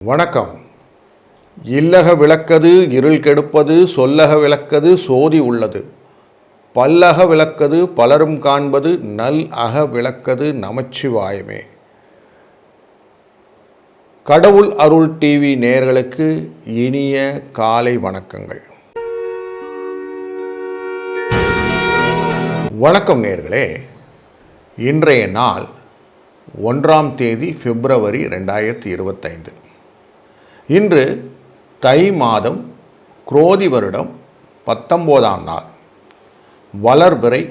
வணக்கம். இல்லக விளக்கது இருள் கெடுப்பது, சொல்லக விளக்கது சோதி உள்ளது, பல்லக விளக்கது பலரும் காண்பது, நல் அக விளக்கது நமச்சிவாயமே. கடவுள் அருள் டிவி நேயர்களுக்கு இனிய காலை வணக்கங்கள். வணக்கம் நேயர்களே. இன்றைய நாள் 1ஆம் தேதி பிப்ரவரி 2025. இன்று தை மாதம் குரோதி வருடம் 19ஆம் நாள், வளர்பிறை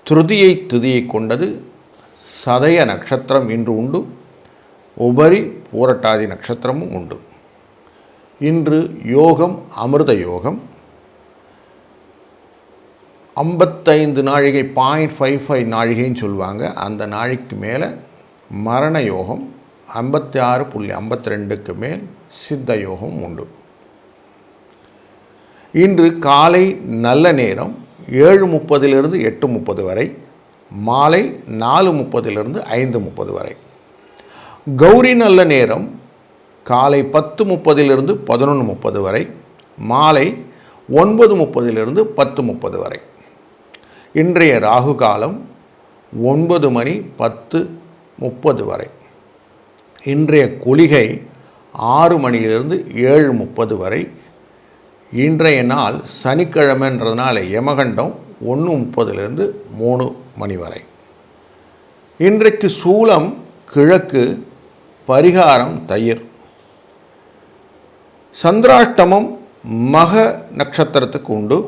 திருதியை திதியை கொண்டது. சதய நட்சத்திரம் இன்று உண்டு. உபரி பூரட்டாதி நட்சத்திரமும் உண்டு. இன்று யோகம் அமிர்த யோகம். 55 நாழிகை 0.55 நாழிகைன்னு சொல்லுவாங்க. அந்த நாழிக்கு மேலே மரண யோகம், 56.52க்கு மேல் சித்த யோகம் உண்டு. இன்று காலை நல்ல நேரம் 7:30 8:30 வரை, மாலை 4:30 5:30 வரை. கௌரி நல்ல நேரம் காலை 10:30 11:30 வரை, மாலை 9:30 10:30 வரை. இன்றைய ராகு காலம் 9 மணி 10:30 வரை. இன்றைய குளிகை 6 மணியிலிருந்து 7:30 வரை. இன்றைய நாள் சனிக்கிழமைன்றதுனால யமகண்டம் 1:30 3 மணி வரை. இன்றைக்கு சூலம் கிழக்கு, பரிகாரம் தயிர். சந்திராஷ்டமம் மக நட்சத்திரத்துக்கு உண்டு.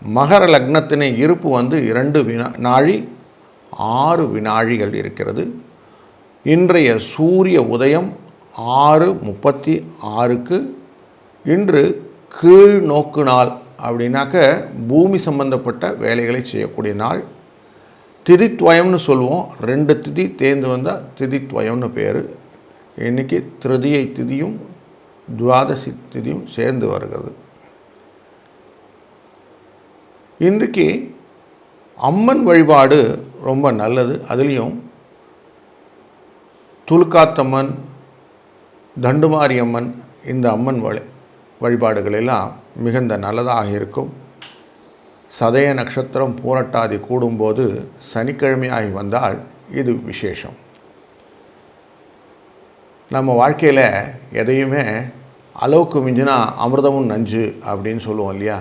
மகர லக்னத்தினை இருப்பு 2 வினாழி 6 வினாழிகள் இருக்கிறது. இன்றைய சூரிய உதயம் 6:36க்கு. இன்று கீழ் நோக்கு நாள். அப்படின்னாக்க பூமி சம்பந்தப்பட்ட வேலைகளை செய்யக்கூடிய நாள். திதித்வயம்னு சொல்லுவோம். 2 திதி தேர்ந்து வந்தால் திதித்வயம்னு பேர். இன்றைக்கி திருதியை திதியும் துவாதசி திதியும் சேர்ந்து வருகிறது. இன்றைக்கு அம்மன் வழிபாடு ரொம்ப நல்லது. அதுலேயும் துலுக்காத்தம்மன், தண்டுமாரியம்மன், இந்த அம்மன் வழிபாடுகளெல்லாம் மிகுந்த நல்லதாக இருக்கும். சதய நட்சத்திரம் பூரட்டாதி கூடும்போது சனிக்கிழமையாகி வந்தால் இது விசேஷம். நம்ம வாழ்க்கையில் எதையுமே அளவுக்கு மிஞ்சினா அமிர்தமும் நஞ்சு அப்படின்னு சொல்லுவோம் இல்லையா?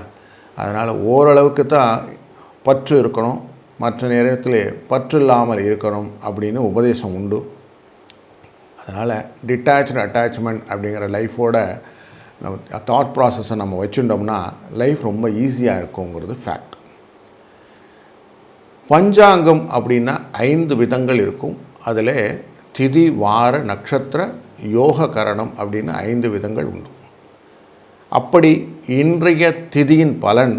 அதனால் ஓரளவுக்கு தான் பற்று இருக்கணும், மற்ற நேரத்தில் பற்று இல்லாமல் இருக்கணும் அப்படின்னு உபதேசம் உண்டு. அதனால் டிட்டாச்சு அட்டாச்மெண்ட் அப்படிங்கிற லைஃபோட நம்ம தாட் ப்ராசஸை நம்ம வச்சுட்டோம்னா லைஃப் ரொம்ப ஈஸியாக இருக்குங்கிறது ஃபேக்ட். பஞ்சாங்கம் அப்படின்னா 5 விதங்கள் இருக்கும். அதில் திதி, வார, நட்சத்திர, யோக கரணம் அப்படின்னு 5 விதங்கள் உண்டு. அப்படி இன்றைய திதியின் பலன்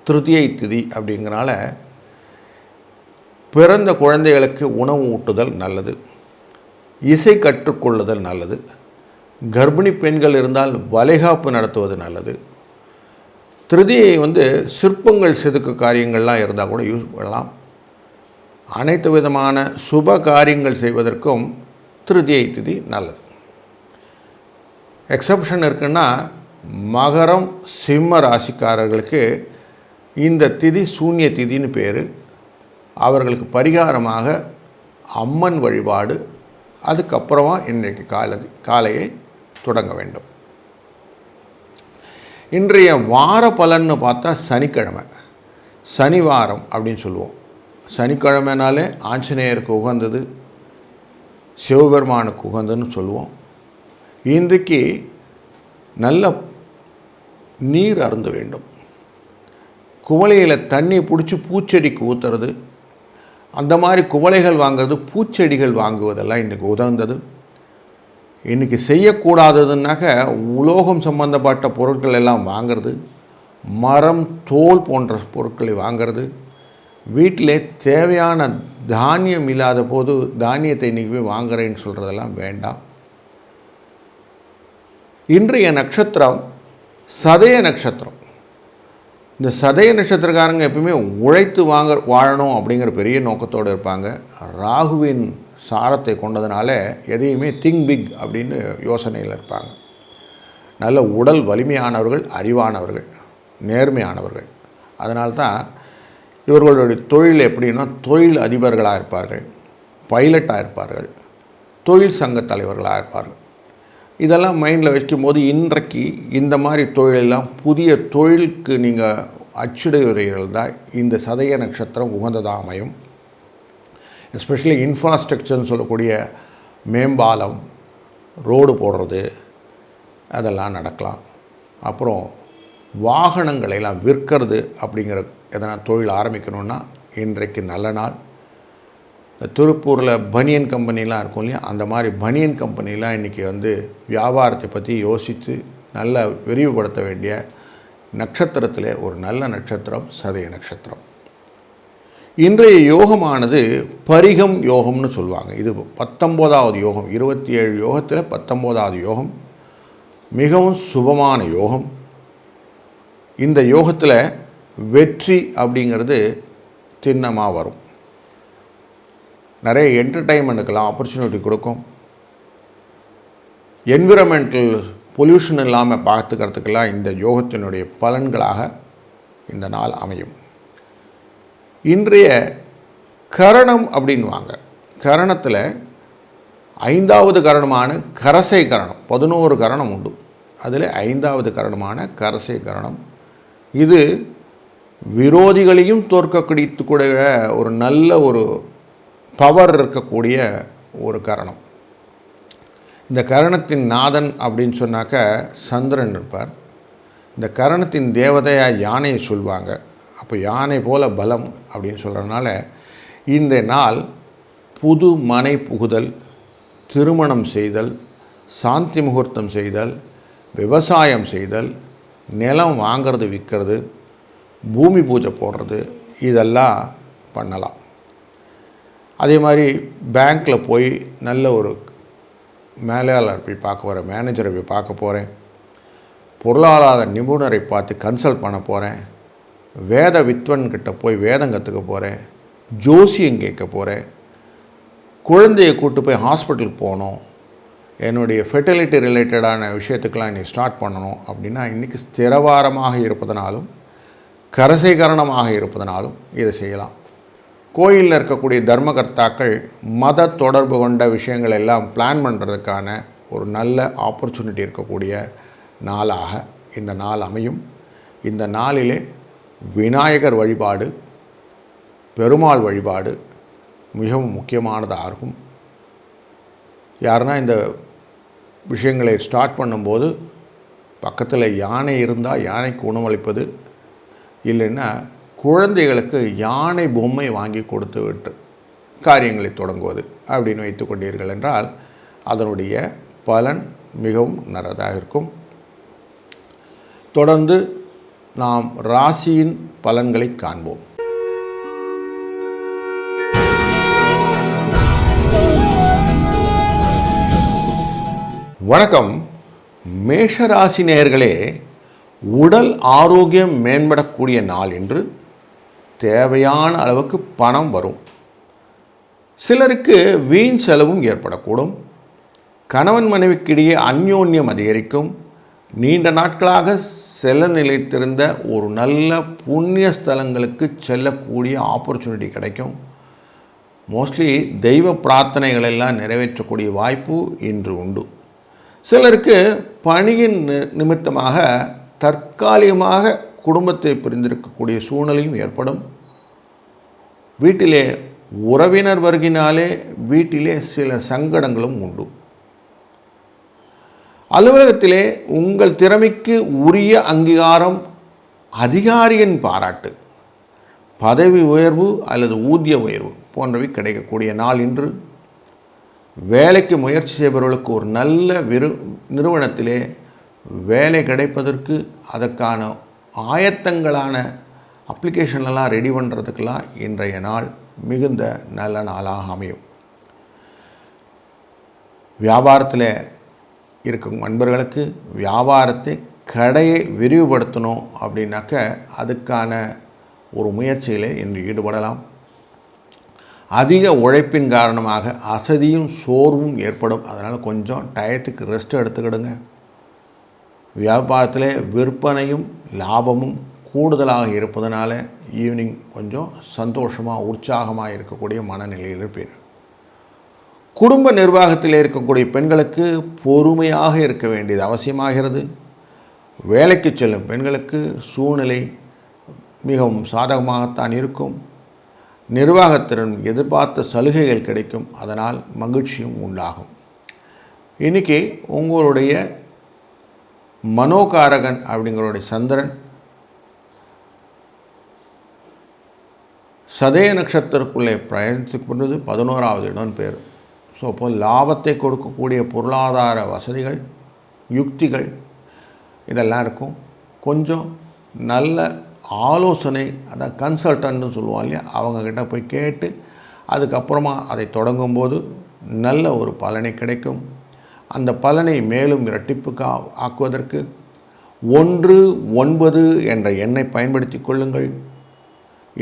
திருதியை திதி அப்படிங்கிறனால பிறந்த குழந்தைகளுக்கு உணவு ஊட்டுதல் நல்லது, இசை கற்றுக்கொள்ளுதல் நல்லது, கர்ப்பிணி பெண்கள் இருந்தால் வளைகாப்பு நடத்துவது நல்லது. திருதியை சிற்பங்கள் செதுக்கு காரியங்கள்லாம் இருந்தால் கூட யூஸ் பண்ணலாம். அனைத்து விதமான சுப காரியங்கள் செய்வதற்கும் திருதியை திதி நல்லது. எக்ஸப்ஷன் இருக்குன்னா மகரம் சிம்ம ராசிக்காரர்களுக்கு இந்த திதி சூன்ய திதின்னு பேர். அவர்களுக்கு பரிகாரமாக அம்மன் வழிபாடு, அதுக்கப்புறமா இன்றைக்கு காலையை தொடங்க வேண்டும். இன்றைய வார பலன்னு பார்த்தா சனிக்கிழமை, சனிவாரம் அப்படின்னு சொல்லுவோம். சனிக்கிழமைனாலே ஆஞ்சநேயருக்கு உகந்தது, சிவபெருமானுக்கு உகந்ததுன்னு சொல்லுவோம். இன்றைக்கு நல்ல நீர் அருந்த வேண்டும். குவளையில் தண்ணி பிடிச்சி பூச்செடிக்கு ஊற்றுறது, அந்த மாதிரி குவளைகள் வாங்கிறது, பூச்செடிகள் வாங்குவதெல்லாம் இன்றைக்கி உதவுந்தது. இன்றைக்கி செய்யக்கூடாததுன்னாக்க உலோகம் சம்பந்தப்பட்ட பொருட்கள் எல்லாம் வாங்கிறது, மரம் தோல் போன்ற பொருட்களை வாங்கிறது, வீட்டிலே தேவையான தானியம் இல்லாத போது தானியத்தை இன்றைக்கி போய் வாங்குறேன்னு சொல்கிறதெல்லாம் வேண்டாம். இன்றைய நட்சத்திரம் சதய நட்சத்திரம். இந்த சதய நட்சத்திரக்காரங்க எப்பவுமே உழைத்து வாழணும் அப்படிங்கிற பெரிய நோக்கத்தோடு இருப்பாங்க. ராகுவின் சாரத்தை கொண்டதுனால எதையுமே திங்க் பிக் அப்படின்னு யோசனையில் இருப்பாங்க. நல்ல உடல் வலிமையானவர்கள், அறிவானவர்கள், நேர்மையானவர்கள். அதனால்தான் இவர்களுடைய தொழில் எப்படின்னா தொழில் அதிபர்களாக இருப்பார்கள், பைலட்டாக இருப்பார்கள், தொழில் சங்க தலைவர்களாக இருப்பார்கள். இதெல்லாம் மைண்டில் வைக்கும்போது இன்றைக்கு இந்த மாதிரி தொழிலெல்லாம் புதிய தொழிலுக்கு நீங்கள் அச்சிடுகிறீர்கள் தான் இந்த சதய நட்சத்திரம் உகந்ததாக அமையும். எஸ்பெஷலி இன்ஃப்ராஸ்ட்ரக்சர்னு சொல்லக்கூடிய மேம்பாலம், ரோடு போடுறது அதெல்லாம் நடக்கலாம். அப்புறம் வாகனங்களையெல்லாம் விற்கிறது அப்படிங்கிற எதனா தொழில் ஆரம்பிக்கணுன்னா இன்றைக்கு நல்ல நாள். இந்த திருப்பூரில் பனியன் கம்பெனிலாம் இருக்கும் இல்லையா, அந்த மாதிரி பனியன் கம்பெனிலாம் இன்றைக்கி வியாபாரத்தை பற்றி யோசித்து நல்லா விரிவுபடுத்த வேண்டிய நட்சத்திரத்தில் ஒரு நல்ல நட்சத்திரம் சதய நட்சத்திரம். இன்றைய யோகமானது பரிகம் யோகம்னு சொல்லுவாங்க. இது 19வது யோகம். 27 யோகத்தில் 19வது யோகம் மிகவும் சுபமான யோகம். இந்த யோகத்தில் வெற்றி அப்படிங்கிறது திண்ணமாக வரும். நிறைய என்டர்டைன்மெண்ட்டுக்கெல்லாம் ஆப்பர்ச்சுனிட்டி கொடுக்கும். என்விரான்மெண்டல் பொல்யூஷன் இல்லாமல் பார்த்துக்கிறதுக்கெல்லாம் இந்த யோகத்தினுடைய பலன்களாக இந்த நாள் அமையும். இன்றைய கரணம் அப்படின்வாங்க. கரணத்தில் 5வது கரணமான கரசை கரணம். 11 கரணம் உண்டு. அதில் 5வது கரணமான கரசை கரணம். இது விரோதிகளையும் தோற்கக்கூடிய ஒரு நல்ல ஒரு பவர் இருக்கக்கூடிய ஒரு கரணம். இந்த கரணத்தின் நாதன் அப்படின்னு சொன்னாக்க சந்திரன் இருப்பார். இந்த கரணத்தின் தேவதையாக யானையை சொல்லுவாங்க. அப்போ யானை போல பலம் அப்படின்னு சொல்கிறதுனால இந்த நாள் புது மனை புகுதல், திருமணம் செய்தல், சாந்தி முகூர்த்தம் செய்தல், விவசாயம் செய்தல், நிலம் வாங்கிறது விற்கிறது, பூமி பூஜை போடுறது இதெல்லாம் பண்ணலாம். அதே மாதிரி பேங்க்கில் போய் நல்ல ஒரு மேலாளர் போய் பார்க்க போகிறேன், மேனேஜரை போய் பார்க்க போகிறேன், பொருளாதார நிபுணரை பார்த்து கன்சல்ட் பண்ண போகிறேன், வேத வித்வன்கிட்ட போய் வேதம் கற்றுக்க போகிறேன், ஜோசியம் கேட்க போகிறேன், குழந்தையை கூட்டு போய் ஹாஸ்பிட்டலுக்கு போகணும், என்னுடைய ஃபெர்டிலிட்டி ரிலேட்டடான விஷயத்துக்கெலாம் இன்றைக்கி ஸ்டார்ட் பண்ணணும் அப்படின்னா இன்றைக்கி ஸ்திரவாரமாக இருப்பதனாலும் கரசைகரணமாக இருப்பதனாலும் இதை செய்யலாம். கோயிலில் இருக்கக்கூடிய தர்மகர்த்தாக்கள் மத தொடர்பு கொண்ட விஷயங்கள் எல்லாம் பிளான் பண்ணுறதுக்கான ஒரு நல்ல ஆப்பர்ச்சுனிட்டி இருக்கக்கூடிய நாளாக இந்த நாள் அமையும். இந்த நாளிலே விநாயகர் வழிபாடு, பெருமாள் வழிபாடு மிகவும் முக்கியமானதாக இருக்கும். யாருன்னா இந்த விஷயங்களை ஸ்டார்ட் பண்ணும்போது பக்கத்தில் யானை இருந்தால் யானைக்கு உணவளிப்பது, இல்லைன்னா குழந்தைகளுக்கு யானை பொம்மை வாங்கி கொடுத்து விட்டு காரியங்களை தொடங்குவது அப்படின்னு வைத்து கொண்டீர்கள் என்றால் அதனுடைய பலன் மிகவும் நல்லதாக இருக்கும். தொடர்ந்து நாம் ராசியின் பலன்களை காண்போம். வணக்கம். மேஷராசி நேயர்களே, உடல் ஆரோக்கியம் மேம்படக்கூடிய நாள் என்று தேவையான அளவுக்கு பணம் வரும். சிலருக்கு வீண் செலவும் ஏற்படக்கூடும். கணவன் மனைவிக்கிடையே அந்யோன்யம் அதிகரிக்கும். நீண்ட நாட்களாக செல்ல நிலைத்திருந்த ஒரு நல்ல புண்ணிய ஸ்தலங்களுக்கு செல்லக்கூடிய ஆப்பர்ச்சுனிட்டி கிடைக்கும். மோஸ்ட்லி தெய்வ பிரார்த்தனைகள் எல்லாம் நிறைவேற்றக்கூடிய வாய்ப்பு இன்று உண்டு. சிலருக்கு பணியின் நிமித்தமாக தற்காலிகமாக குடும்பத்தை பிரிந்திருக்கக்கூடிய சூழ்நிலையும் ஏற்படும். வீட்டிலே உறவினர் வருகினாலே வீட்டிலே சில சங்கடங்களும் உண்டு. அலுவலகத்திலே உங்கள் திறமைக்கு உரிய அங்கீகாரம், அதிகாரியின் பாராட்டு, பதவி உயர்வு அல்லது ஊதிய உயர்வு போன்றவை கிடைக்கக்கூடிய நாள் இன்று. வேலைக்கு முயற்சி செய்பவர்களுக்கு ஒரு நல்ல நிறுவனத்திலே வேலை கிடைப்பதற்கு அதற்கான ஆயத்தங்களான அப்ளிகேஷன்லாம் ரெடி பண்ணுறதுக்கெல்லாம் இன்றைய நாள் மிகுந்த நல்ல நாளாக அமையும். வியாபாரத்தில் இருக்கும் நண்பர்களுக்கு வியாபாரத்தை கடையை விரிவுபடுத்தணும் அப்படின்னாக்க அதுக்கான ஒரு முயற்சியில் இன்று ஈடுபடலாம். அதிக உழைப்பின் காரணமாக அசதியும் சோர்வும் ஏற்படும். அதனால் கொஞ்சம் டயத்துக்கு ரெஸ்ட் எடுத்துக்கிடுங்க. வியாபாரத்தில் விற்பனையும் லாபமும் கூடுதலாக இருப்பதனால ஈவினிங் கொஞ்சம் சந்தோஷமாக உற்சாகமாக இருக்கக்கூடிய மனநிலையில் இருப்பீர்கள். குடும்ப நிர்வாகத்தில் இருக்கக்கூடிய பெண்களுக்கு பொறுமையாக இருக்க வேண்டியது அவசியமாகிறது. வேலைக்கு செல்லும் பெண்களுக்கு சூழ்நிலை மிகவும் சாதகமாகத்தான் இருக்கும். நிர்வாகத்திறன் எதிர்பார்த்த சலுகைகள் கிடைக்கும். அதனால் மகிழ்ச்சியும் உண்டாகும். இன்றைக்கி உங்களுடைய மனோகாரகன் அப்படிங்கிறோடைய சந்திரன் சதய நட்சத்திரக்குள்ளே பிரயாணத்துக்கு பண்ணுறது 11வது இடம் பேர். ஸோ அப்போ லாபத்தை கொடுக்கக்கூடிய பொருளாதார வசதிகள், யுக்திகள் இதெல்லாம் இருக்கும். கொஞ்சம் நல்ல ஆலோசனை, அதான் கன்சல்டன்ட்னு சொல்லுவாங்க இல்லையா, அவங்கக்கிட்ட போய் கேட்டு அதுக்கப்புறமா அதை தொடங்கும்போது நல்ல ஒரு பலனை கிடைக்கும். அந்த பலனை மேலும் இரட்டிப்புக்கு ஆக்குவதற்கு 19 என்ற எண்ணை பயன்படுத்தி கொள்ளுங்கள்.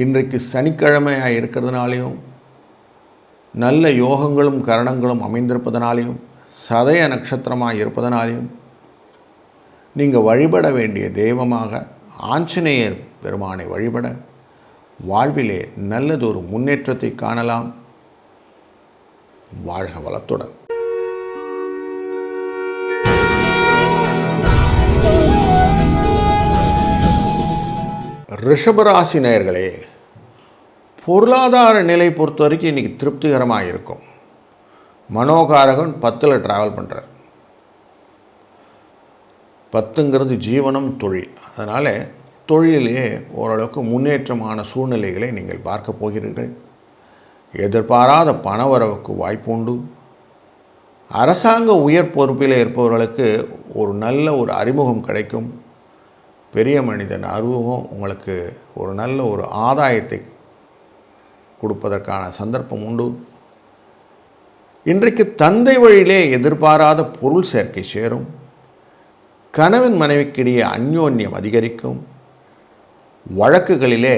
இன்றைக்கு சனிக்கிழமையாக இருக்கிறதுனாலையும் நல்ல யோகங்களும் கரணங்களும் அமைந்திருப்பதனாலையும் சதய நட்சத்திரமாக இருப்பதனாலையும் நீங்கள் வழிபட வேண்டிய தெய்வமாக ஆஞ்சநேயர் பெருமானை வழிபட வாழ்விலே நல்லதொரு முன்னேற்றத்தை காணலாம். வாழ்க வளத்துடன். ரிஷபராசி நேயர்களே, பொருளாதார நிலை பொறுத்த வரைக்கும் இன்றைக்கி திருப்திகரமாக இருக்கும். மனோகாரகன் 10ல் ட்ராவல் பண்ணுறார். 10ங்கிறது ஜீவனம், தொழில். அதனால் தொழிலே ஓரளவுக்கு முன்னேற்றமான சூழ்நிலைகளை நீங்கள் பார்க்க போகிறீர்கள். எதிர்பாராத பணவரவுக்கு வாய்ப்பு உண்டு. அரசாங்க உயர் பொறுப்பில் இருப்பவர்களுக்கு ஒரு நல்ல ஒரு அறிமுகம் கிடைக்கும். பெரிய மனிதன் அறிமுகம் உங்களுக்கு ஒரு நல்ல ஒரு ஆதாயத்தை கொடுப்பதற்கான சந்தர்ப்பம் உண்டு. இன்றைக்கு தந்தை வழியிலே எதிர்பாராத பொருள் சேர்க்கை சேரும். கணவன் மனைவிக்கிடையே அந்யோன்யம் அதிகரிக்கும். வழக்குகளிலே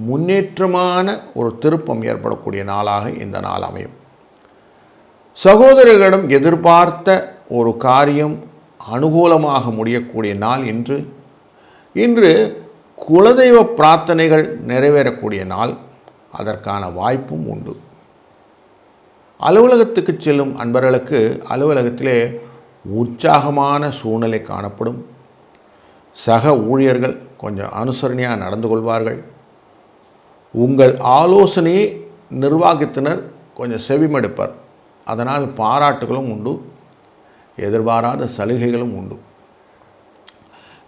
முன்னேற்றமான ஒரு திருப்பம் ஏற்படக்கூடிய நாளாக இந்த நாள் அமையும். சகோதரர்களிடம் எதிர்பார்த்த ஒரு காரியம் அனுகூலமாக முடியக்கூடிய நாள் இன்று குலதெய்வ பிரார்த்தனைகள் நிறைவேறக்கூடிய நாள். அதற்கான வாய்ப்பும் உண்டு. அலுவலகத்துக்கு செல்லும் அன்பர்களுக்கு அலுவலகத்திலே உற்சாகமான சூழ்நிலை காணப்படும். சக ஊழியர்கள் கொஞ்சம் அனுசரணையாக நடந்து கொள்வார்கள். உங்கள் ஆலோசனையை நிர்வாகத்தினர் கொஞ்சம் செவிமடுப்பர். அதனால் பாராட்டுகளும் உண்டு. எதிர்பாராத சலுகைகளும் உண்டு.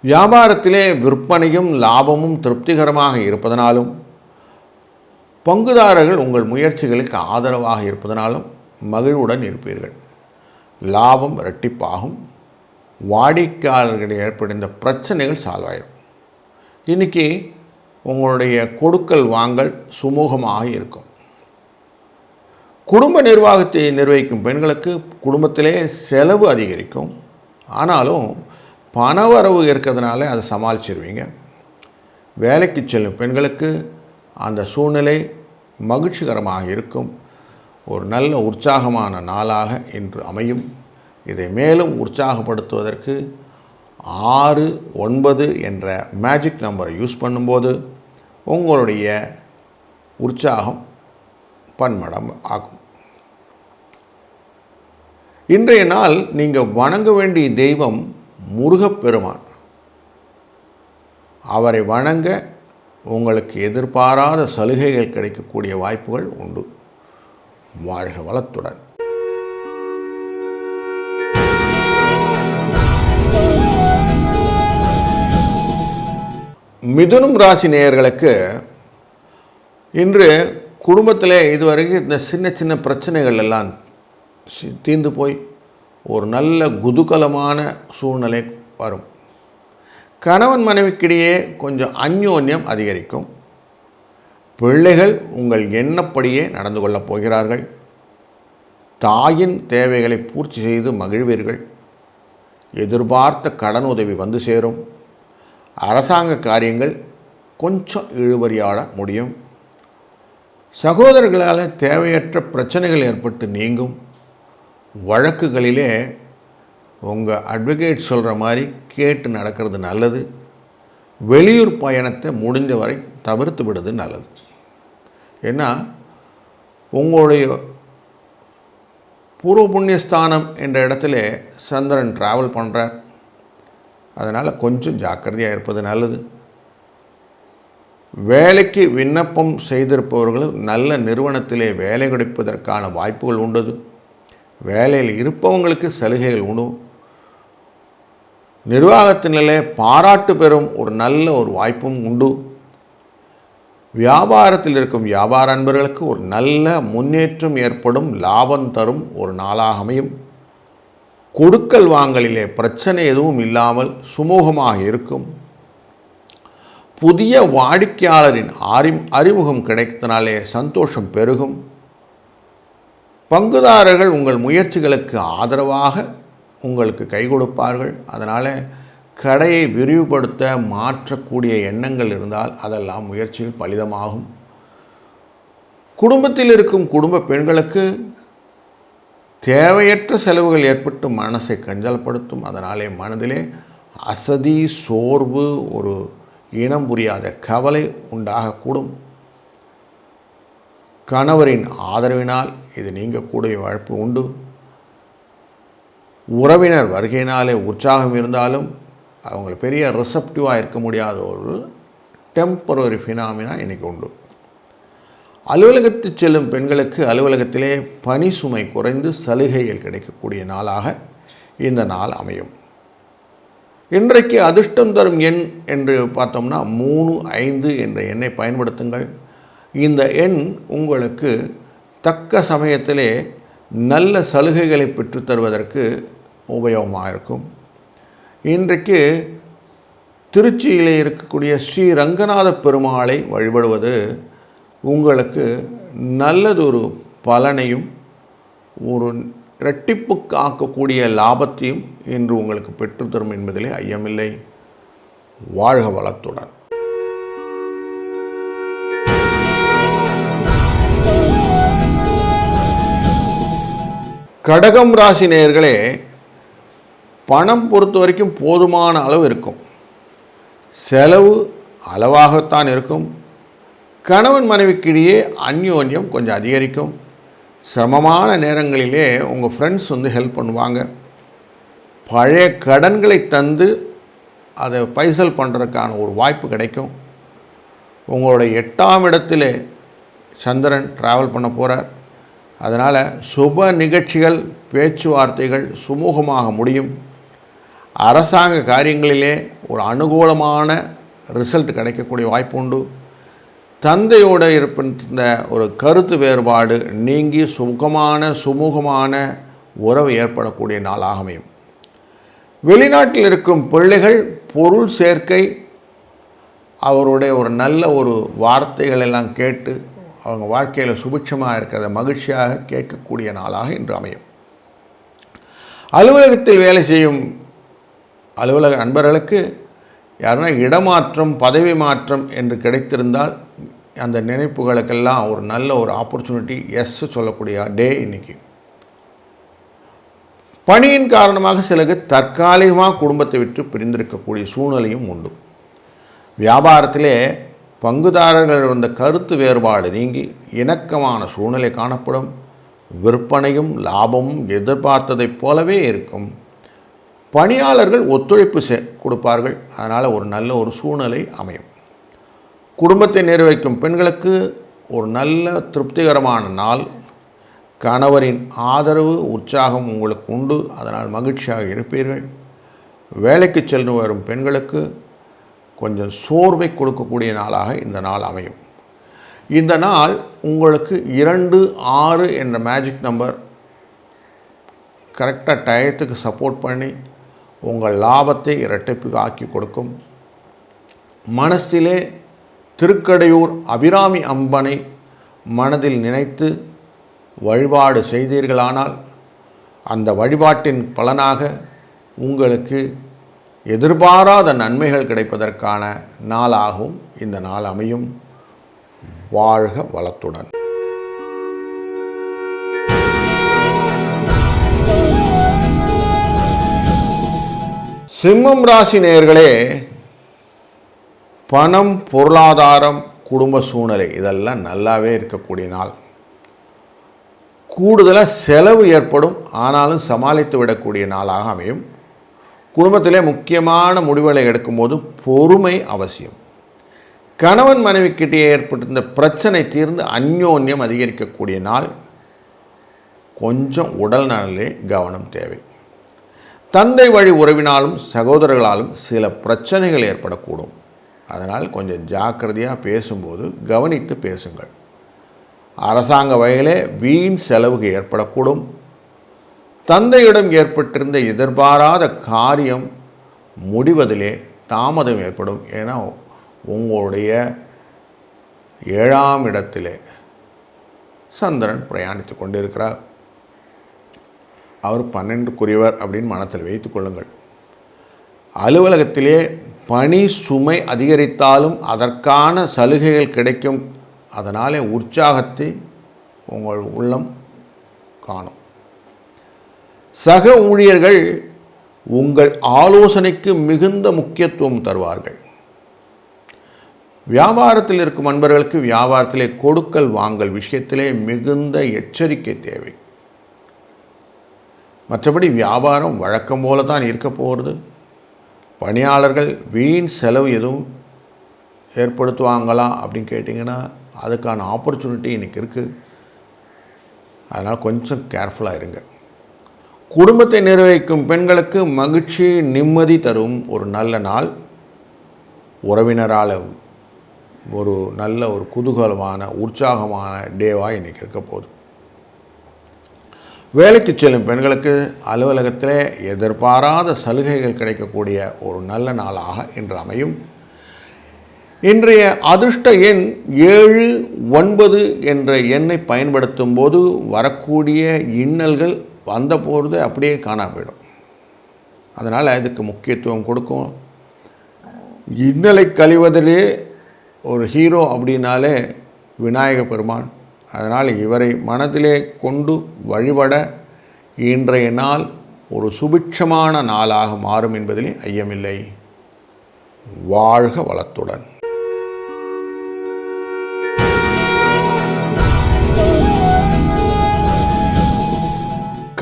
வியாபாரத்திலே விற்பனையும் லாபமும் திருப்திகரமாக இருப்பதனாலும் பங்குதாரர்கள் உங்கள் முயற்சிகளுக்கு ஆதரவாக இருப்பதனாலும் மகிழ்வுடன் இருப்பீர்கள். லாபம் இரட்டிப்பாகும். வாடிக்கையாளர்களிடையே ஏற்படுத்த பிரச்சனைகள் சால்வ் ஆயிடும். இன்றைக்கி உங்களுடைய கொடுக்கல் வாங்கல் சுமூகமாக இருக்கும். குடும்ப நிர்வாகத்தை நிர்வகிக்கும் பெண்களுக்கு குடும்பத்திலே செலவு அதிகரிக்கும். ஆனாலும் பணவரவு இருக்கிறதுனால அதை சமாளிச்சிருவீங்க. வேலைக்கு செல்லும் பெண்களுக்கு அந்த சூழ்நிலை மகிழ்ச்சிகரமாக இருக்கும். ஒரு நல்ல உற்சாகமான நாளாக இன்று அமையும். இதை மேலும் உற்சாகப்படுத்துவதற்கு 6, 9 என்ற மேஜிக் நம்பரை யூஸ் பண்ணும்போது உங்களுடைய உற்சாகம் பன்மடம் ஆகும். இன்றைய நாள் நீங்கள் வணங்க வேண்டிய தெய்வம் முருகப்பெருமான். அவரை வணங்க உங்களுக்கு எதிர்பாராத சலுகைகள் கிடைக்கக்கூடிய வாய்ப்புகள் உண்டு. வாழ்க வளத்துடன். மிதுனம் ராசி நேயர்களுக்கு இன்று குடும்பத்தில் இதுவரைக்கும் இந்த சின்ன சின்ன பிரச்சனைகள் எல்லாம் தீர்ந்து போய் ஒரு நல்ல குதூகலமான சூழ்நிலை வரும். கணவன் மனைவிக்கிடையே கொஞ்சம் அந்யோன்யம் அதிகரிக்கும். பிள்ளைகள் உங்கள் எண்ணப்படியே நடந்து கொள்ளப் போகிறார்கள். தாயின் தேவைகளை பூர்த்தி செய்து மகிழ்வீர்கள். எதிர்பார்த்த கடன் உதவி வந்து சேரும். அரசாங்க காரியங்கள் கொஞ்சம் இழுபறியாட முடியும். சகோதரர்களால் தேவையற்ற பிரச்சனைகள் ஏற்பட்டு நீங்கும். வழக்குகளிலே உங்கள் அட்வொகேட் சொல்கிற மாதிரி கேட்டு நடக்கிறது நல்லது. வெளியூர் பயணத்தை முடிஞ்ச வரை தவிர்த்து விடுறது நல்லது. ஏன்னா உங்களுடைய பூர்வ புண்ணியஸ்தானம் என்ற இடத்துல சந்திரன் ட்ராவல் பண்ணுறார். அதனால் கொஞ்சம் ஜாக்கிரதையாக இருப்பது நல்லது. வேலைக்கு விண்ணப்பம் செய்திருப்பவர்கள் நல்ல நிறுவனத்திலே வேலை கிடைப்பதற்கான வாய்ப்புகள் உண்டு. வேலையில் இருப்பவங்களுக்கு சலுகைகள் உண்டு. நிர்வாகத்தினிலே பாராட்டு பெறும் நல்ல ஒரு வாய்ப்பும் உண்டு. வியாபாரத்தில் இருக்கும் வியாபார அன்பர்களுக்கு ஒரு நல்ல முன்னேற்றம் ஏற்படும், லாபம் தரும் ஒரு நாளாக அமையும். கொடுக்கல் வாங்கலிலே பிரச்சனை எதுவும் இல்லாமல் சுமூகமாக இருக்கும். புதிய வாடிக்கையாளரின் அறிமுகம் கிடைத்தனாலே சந்தோஷம் பெருகும். பங்குதாரர்கள் உங்கள் முயற்சிகளுக்கு ஆதரவாக உங்களுக்கு கை கொடுப்பார்கள். அதனால் கடையை விரிவுபடுத்த மாற்றக்கூடிய எண்ணங்கள் இருந்தால் அதெல்லாம் முயற்சிகள் பலிதமாகும். குடும்பத்தில் இருக்கும் குடும்ப பெண்களுக்கு தேவையற்ற செலவுகள் ஏற்பட்டு மனசை கஞ்சல்படுத்தும். அதனாலே மனதிலே அசதி, சோர்வு, ஒரு இனம் புரியாத கவலை உண்டாகக்கூடும். கணவரின் ஆதரவினால் இது நீங்கக்கூடிய வாய்ப்பு உண்டு. உறவினர் வருகையினாலே உற்சாகம் இருந்தாலும் அவங்க பெரிய ரிசப்டிவாக இருக்க முடியாத ஒரு டெம்பரரி ஃபினாமினா இன்றைக்கி உண்டு. அலுவலகத்துக்கு செல்லும் பெண்களுக்கு அலுவலகத்திலே பணி சுமை குறைந்து சலுகைகள் கிடைக்கக்கூடிய நாளாக இந்த நாள் அமையும். இன்றைக்கு அதிர்ஷ்டம் தரும் எண் என்று பார்த்தோம்னா 3, 5 என்ற எண்ணை பயன்படுத்துங்கள். இந்த எண் உங்களுக்கு தக்க சமயத்திலே நல்ல சலுகைகளை பெற்றுத்தருவதற்கு உபயோகமாக இருக்கும். இன்றைக்கு திருச்சியிலே இருக்கக்கூடிய ஸ்ரீ ரங்கநாத பெருமாளை வழிபடுவது உங்களுக்கு நல்லதொரு பலனையும் ஒரு இரட்டிப்புக்கு ஆக்கக்கூடிய லாபத்தையும் இன்று உங்களுக்கு பெற்றுத்தரும் என்பதிலே ஐயமில்லை. வாழ்க வளத்துடன். கடகம் ராசி நேயர்களே, பணம் பொறுத்த வரைக்கும் போதுமான அளவு இருக்கும். செலவு அளவாகத்தான் இருக்கும். கணவன் மனைவிக்கிடையே அந்யோன்யம் கொஞ்சம் அதிகரிக்கும். சிரமமான நேரங்களிலே உங்கள் ஃப்ரெண்ட்ஸ் ஹெல்ப் பண்ணுவாங்க. பழைய கடன்களை தந்து அதை பைசல் பண்ணுறதுக்கான ஒரு வாய்ப்பு கிடைக்கும். உங்களுடைய 8ஆம் இடத்திலே சந்திரன் ட்ராவல் பண்ண போகிறார். அதனால் சுப நிகழ்ச்சிகள், பேச்சுவார்த்தைகள் சுமூகமாக முடியும். அரசாங்க காரியங்களிலே ஒரு அனுகூலமான ரிசல்ட் கிடைக்கக்கூடிய வாய்ப்பு உண்டு. தந்தையோடு இருக்கின்ற ஒரு கருத்து வேறுபாடு நீங்கி சுமூகமான உறவு ஏற்படக்கூடிய நாளாக அமையும். வெளிநாட்டில் இருக்கும் பிள்ளைகள் பொருள் சேர்க்கை, அவருடைய ஒரு நல்ல ஒரு வார்த்தைகள் எல்லாம் கேட்டு அவங்க வாழ்க்கையில் சுபிட்சமாக இருக்கிறத மகிழ்ச்சியாக கேட்கக்கூடிய நாளாக இன்று அமையும். அலுவலகத்தில் வேலை செய்யும் அலுவலக நண்பர்களுக்கு யாருன்னா இடமாற்றம், பதவி மாற்றம் என்று கிடைத்திருந்தால் அந்த நினைப்புகளுக்கெல்லாம் ஒரு நல்ல ஒரு ஆப்பர்ச்சுனிட்டி சொல்லக்கூடிய டே இன்னைக்கு. பணியின் காரணமாக சிலருக்கு தற்காலிகமாக குடும்பத்தை விட்டு பிரிந்திருக்கக்கூடிய சூழ்நிலையும் உண்டு. வியாபாரத்திலே பங்குதாரர்கள் இருந்த கருத்து வேறுபாடு நீங்கி இணக்கமான சூழ்நிலை காணப்படும். விற்பனையும் லாபமும் எதிர்பார்த்ததைப் போலவே இருக்கும். பணியாளர்கள் ஒத்துழைப்பு கொடுப்பார்கள். அதனால் ஒரு நல்ல ஒரு சூழ்நிலை அமையும். குடும்பத்தை நிர்வகிக்கும் பெண்களுக்கு ஒரு நல்ல திருப்திகரமான நாள். கணவரின் ஆதரவு, உற்சாகம் உங்களுக்கு உண்டு. அதனால் மகிழ்ச்சியாக இருப்பீர்கள். வேலைக்கு சென்று வரும் பெண்களுக்கு கொஞ்சம் சோர்வை கொடுக்கக்கூடிய நாளாக இந்த நாள் அமையும். இந்த நாள் உங்களுக்கு 2, 6 என்ற மேஜிக் நம்பர் கரெக்டாக டயத்துக்கு சப்போர்ட் பண்ணி உங்கள் லாபத்தை இரட்டிப்புக்கு ஆக்கி கொடுக்கும். மனசிலே திருக்கடையூர் அபிராமி அம்பனை மனதில் நினைத்து வழிபாடு செய்தீர்களானால் அந்த வழிபாட்டின் பலனாக உங்களுக்கு எதிர்பாராத நன்மைகள் கிடைப்பதற்கான நாளாகவும் இந்த நாள் அமையும். வாழ்க வளத்துடன். சிம்மம் ராசி நேயர்களே, பணம், பொருளாதாரம், குடும்ப சூழ்நிலை இதெல்லாம் நல்லாவே இருக்கக்கூடிய நாள். கூடுதலாக செலவு ஏற்படும், ஆனாலும் சமாளித்து விடக்கூடிய நாளாக அமையும். குடும்பத்திலே முக்கியமான முடிவுகளை எடுக்கும்போது பொறுமை அவசியம். கணவன் மனைவிக்கிட்டே ஏற்பட்டிருந்த பிரச்சனை தீர்ந்து அந்யோன்யம் அதிகரிக்கக்கூடிய நாள். கொஞ்சம் உடல் நலனிலே கவனம் தேவை. தந்தை வழி உறவினாலும் சகோதரர்களாலும் சில பிரச்சனைகள் ஏற்படக்கூடும். அதனால் கொஞ்சம் ஜாக்கிரதையாக பேசும்போது கவனித்து பேசுங்கள். அரசாங்க வகையிலே வீண் செலவுகள் ஏற்படக்கூடும். தந்தையிடம் ஏற்பட்டிருந்த எதிர்பாராத காரியம் முடிவதிலே தாமதம் ஏற்படும். ஏன்னா உங்களுடைய 7ஆம் இடத்திலே சந்திரன் பிரயாணித்து கொண்டிருக்கிறார். அவர் 12க்குரியவர் அப்படின்னு மனத்தில் வைத்துக் கொள்ளுங்கள். அலுவலகத்திலே பணி சுமை அதிகரித்தாலும் அதற்கான சலுகைகள் கிடைக்கும். அதனாலே உற்சாகத்தை உங்கள் உள்ளம் காணும். சக ஊழியர்கள் உங்கள் ஆலோசனைக்கு மிகுந்த முக்கியத்துவம் தருவார்கள். வியாபாரத்தில் இருக்கும் நண்பர்களுக்கு வியாபாரத்திலே கொடுக்கல் வாங்கல் விஷயத்திலே மிகுந்த எச்சரிக்கை தேவை. மற்றபடி வியாபாரம் வழக்கம் போல தான் இருக்க போகிறது. பணியாளர்கள் வீண் செலவு எதுவும் ஏற்படுத்துவாங்களா அப்படின்னு கேட்டிங்கன்னா அதுக்கான ஆப்பர்ச்சுனிட்டி இன்றைக்கி இருக்குது. அதனால் கொஞ்சம் கேர்ஃபுல்லாக இருங்க. குடும்பத்தை நிர்வகிக்கும் பெண்களுக்கு மகிழ்ச்சி, நிம்மதி தரும் ஒரு நல்ல நாள். உறவினரால் ஒரு நல்ல ஒரு குதூகலமான உற்சாகமான டேவாக இன்றைக்கி இருக்க போகுது. வேலைக்கு செல்லும் பெண்களுக்கு அலுவலகத்தில் எதிர்பாராத சலுகைகள் கிடைக்கக்கூடிய ஒரு நல்ல நாளாக இன்று அமையும். இன்றைய அதிர்ஷ்ட எண் 7, 9 என்ற எண்ணை பயன்படுத்தும் போது வரக்கூடிய இன்னல்கள் வந்த போகிறது அப்படியே காணா போயிடும். அதனால் இதுக்கு முக்கியத்துவம் கொடுக்கும். இன்னலை கழிவதிலே ஒரு ஹீரோ அப்படின்னாலே விநாயக பெருமான். அதனால் இவரை மனதிலே கொண்டு வழிபட இன்றைய நாள் ஒரு சுபிட்சமான நாளாக மாறும் என்பதிலே ஐயமில்லை. வாழ்க வளத்துடன்.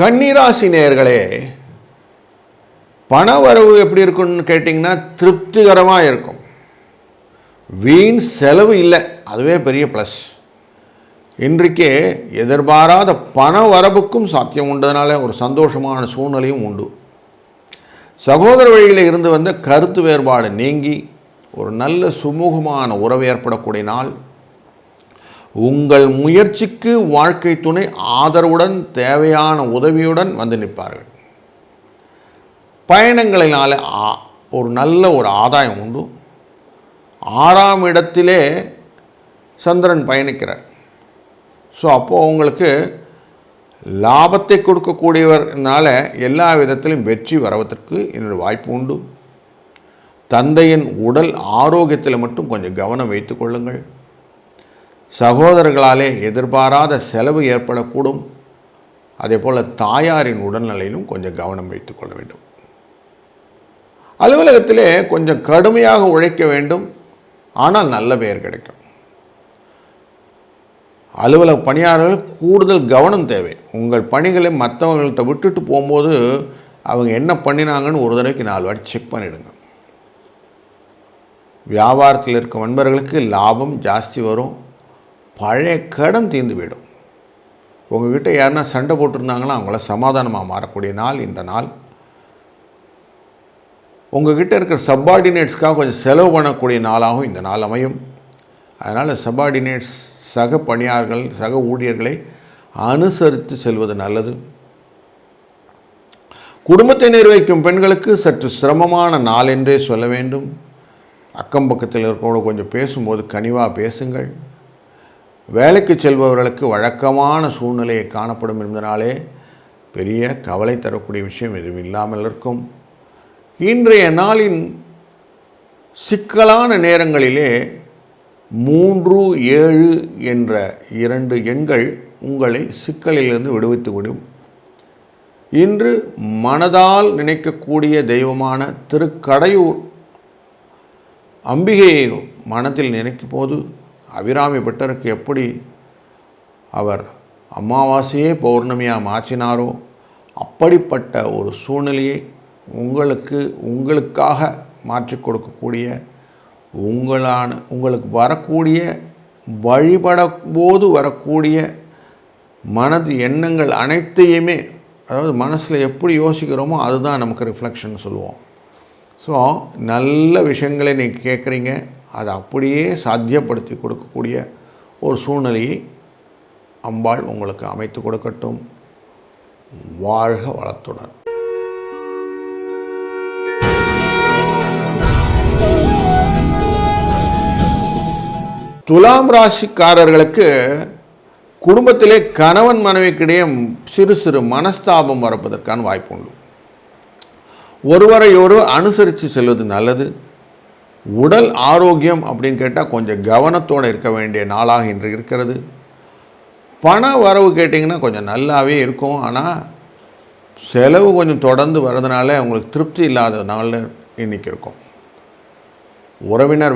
கன்னிராசி நேயர்களே, பணவரவு எப்படி இருக்குன்னு கேட்டிங்கன்னா திருப்திகரமாக இருக்கும். வீண் செலவு இல்லை, அதுவே பெரிய ப்ளஸ். இன்றைக்கே எதிர்பாராத பண வரவுக்கும் சாத்தியம் உண்டதுனால ஒரு சந்தோஷமான சூழ்நிலையும் உண்டு. சகோதர வழியில் இருந்து வந்த கருத்து வேறுபாடு நீங்கி ஒரு நல்ல சுமூகமான உறவு ஏற்படக்கூடிய நாள். உங்கள் முயற்சிக்கு வாழ்க்கை துணை ஆதரவுடன் தேவையான உதவியுடன் வந்து நிற்பார்கள். பயணங்களினால ஒரு நல்ல ஒரு ஆதாயம் உண்டு. 6ஆம் இடத்திலே சந்திரன் பயணிக்கிறார். ஸோ அப்போது உங்களுக்கு லாபத்தை கொடுக்கக்கூடியவர்னால எல்லா விதத்திலும் வெற்றி வரவதற்கு இன்னொரு வாய்ப்பு உண்டு. தந்தையின் உடல் ஆரோக்கியத்தில் மட்டும் கொஞ்சம் கவனம் வைத்து கொள்ளுங்கள். சகோதரர்களாலே எதிர்பாராத செலவு ஏற்படக்கூடும். அதே போல் தாயாரின் உடல்நிலையிலும் கொஞ்சம் கவனம் வைத்து கொள்ள வேண்டும். அலுவலகத்திலே கொஞ்சம் கடுமையாக உழைக்க வேண்டும், ஆனால் நல்ல பெயர் கிடைக்கும். அலுவலக பணியாளர்கள் கூடுதல் கவனம் தேவை. உங்கள் பணிகளை மற்றவங்கள்ட்ட விட்டுட்டு போகும்போது அவங்க என்ன பண்ணினாங்கன்னு ஒரு தடவைக்கு 4 வாட்டி செக் பண்ணிவிடுங்க. வியாபாரத்தில் இருக்கும் நண்பர்களுக்கு லாபம் ஜாஸ்தி வரும். பழைய கடன் தீர்ந்து போயிடும். உங்கள்கிட்ட யாருன்னா சண்டை போட்டிருந்தாங்களோ அவங்கள சமாதானமாக மாறக்கூடிய நாள் இந்த நாள். உங்கள்கிட்ட இருக்கிற சப்பார்டினேட்ஸ்க்காக கொஞ்சம் செலவு பண்ணக்கூடிய நாளாகவும் இந்த நாள் அமையும். அதனால் சப்பார்டினேட்ஸ், சக பணியாளர்கள், சக ஊழியர்களை அனுசரித்து செல்வது நல்லது. குடும்பத்தை நிர்வகிக்கும் பெண்களுக்கு சற்று சிரமமான நாள் என்றே சொல்ல வேண்டும். அக்கம் பக்கத்தில் இருக்கிறவங்க கொஞ்சம் பேசும்போது கனிவாக பேசுங்கள். வேலைக்கு செல்பவர்களுக்கு வழக்கமான சூழ்நிலையை காணப்படும் என்பதனாலே பெரிய கவலை தரக்கூடிய விஷயம் எதுவும் இல்லாமல் இருக்கும். இன்றைய நாளின் சிக்கலான நேரங்களிலே 3, 7 என்ற 2 எண்கள் உங்களை சிக்கலிலிருந்து விடுவித்துவிடும். இன்று மனதால் நினைக்கக்கூடிய தெய்வமான திருக்கடையூர் அம்பிகையை மனத்தில் நினைக்கும் போது அபிராமி பட்டருக்கு எப்படி அவர் அமாவாசையே பௌர்ணமியாக மாற்றினாரோ அப்படிப்பட்ட ஒரு சூழ்நிலையை உங்களுக்காக மாற்றி கொடுக்கக்கூடிய உங்களுக்கு வரக்கூடிய வழிபடும்போது வரக்கூடிய மனது எண்ணங்கள் அனைத்தையுமே, அதாவது மனசில் எப்படி யோசிக்கிறோமோ அதுதான் நமக்கு ரிஃப்ளெக்ஷன் சொல்லுவோம். ஸோ நல்ல விஷயங்களை நீங்கள் கேட்குறீங்க, அதை அப்படியே சாத்தியப்படுத்தி கொடுக்கக்கூடிய ஒரு சூழ்நிலையை அம்பாள் உங்களுக்கு அமைத்து கொடுக்கட்டும். வாழ்க வளத்துடன். துலாம் ராசிக்காரர்களுக்கு குடும்பத்திலே கணவன் மனைவிக்கிடையே சிறு சிறு மனஸ்தாபம் வரப்பதற்கான வாய்ப்பு உண்டு. ஒருவரையொரு அனுசரித்து செல்வது நல்லது. உடல் ஆரோக்கியம் அப்படின்னு கேட்டால் கொஞ்சம் கவனத்தோடு இருக்க வேண்டிய நாளாக இன்று இருக்கிறது. பண வரவு கேட்டிங்கன்னா கொஞ்சம் நல்லாவே இருக்கும், ஆனால் செலவு கொஞ்சம் தொடர்ந்து வர்றதுனால உங்களுக்கு திருப்தி இல்லாத நாளில் இன்றைக்கி இருக்கும். உறவினர்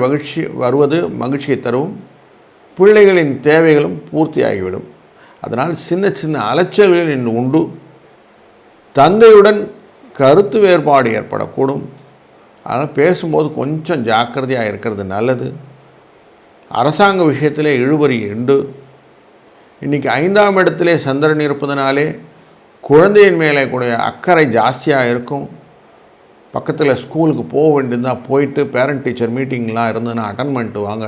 வருவது மகிழ்ச்சியை தரும். பிள்ளைகளின் தேவைகளும் பூர்த்தியாகிவிடும். அதனால் சின்ன சின்ன அலைச்சல்கள் இன்று உண்டு. தந்தையுடன் கருத்து வேறுபாடு ஏற்படக்கூடும். அதனால் பேசும்போது கொஞ்சம் ஜாக்கிரதையாக இருக்கிறது நல்லது. அரசாங்க விஷயத்திலே இழுபறி உண்டு. இன்றைக்கி 5ஆம் இடத்திலே சந்திரன் இருப்பதனாலே குழந்தையின் மேலே கூட அக்கறை ஜாஸ்தியாக இருக்கும். பக்கத்தில் ஸ்கூலுக்கு போக வேண்டியிருந்தால் போயிட்டு பேரண்ட் டீச்சர் மீட்டிங்லாம் இருந்ததுன்னா அட்டன் பண்ணிட்டு வாங்க.